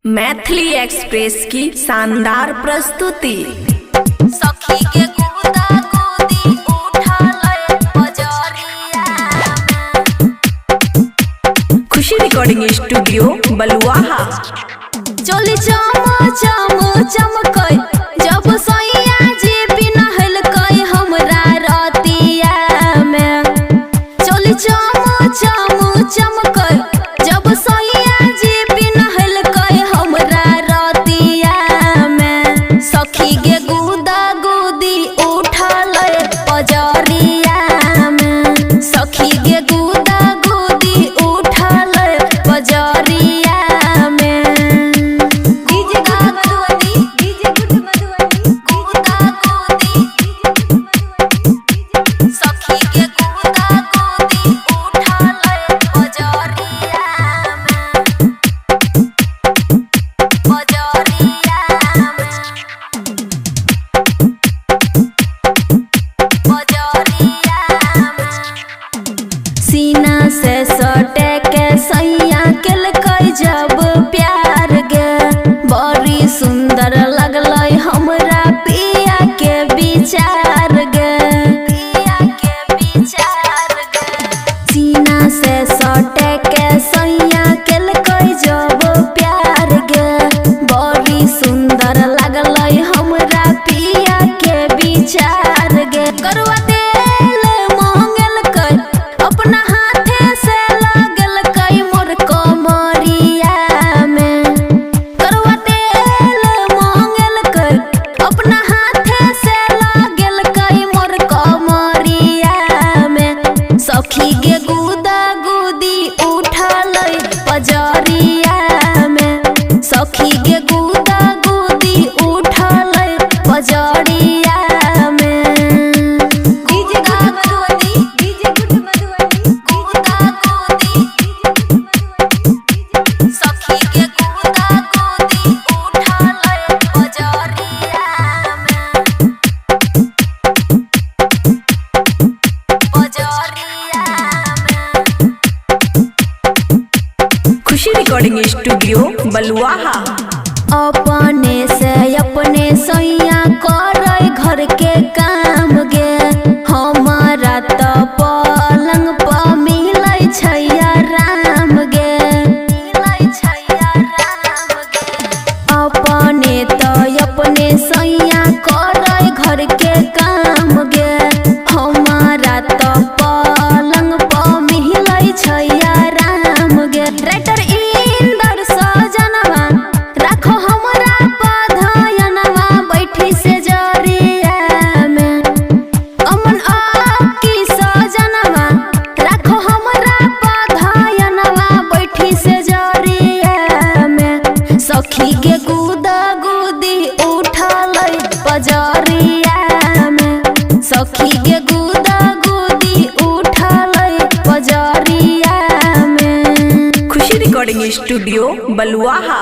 Maithili express की शानदार प्रस्तुति। सखी के गुदा गुदी उठालय बजरिया खुशी रिकॉर्डिंग स्टूडियो बलुआहा। चोली चमकई जब सैया जी पिनहल कई हमरा रतिया में। चोली चमकई जब सैया जी पिनहल कई हमरा रतिया में। सखी के गुदा गुदी उठालय बजरिया में। सखी के गुदा गुदी उठालय बजरिया में। सीना से सटे के सैया केलकै जब प्यार गे। बड़ी सुंदर लगलै हमरा पिया के विचार गे। सीना से सटे के सैया केलकै जब प्यार गे। बड़ी सुंदर लगलै हमरा पिया के विचार गे। करुआ तेल मांगलकै अपना हाथे से लगलकै मोर कमरिया में। करुआ तेल मांगलकै अपना हाथे से लगलकै मोर कमरिया में। सखी गे गुदा गुदी उठालै बजरिया में। सखी गे गुदा गुदी उठालै बजरिया में। खुशी रिकॉर्डिंग स्टूडियो बलुआहा। अपने से अपने सैया करे घर के काम गे। हमारा तो पलंग पर मिलै छै आराम गे। अपने तो अपने सैया करे घर के काम गे। हमारा तो पलंग पर मिलै छै आराम गे। राइटर इंदर सजनवा राखो हमरा पधयनवा बैठी से जरिया में। अमन आपकी सजनवा राखो हमरा पधयनवा बैठी से जरिया में। सखी गे गुदा गुदी उठालै बजरिया में। सखी गे गुदा गुदी उठालै बजरिया में। खुशी रिकॉर्डिंग स्टूडियो बलुआहा।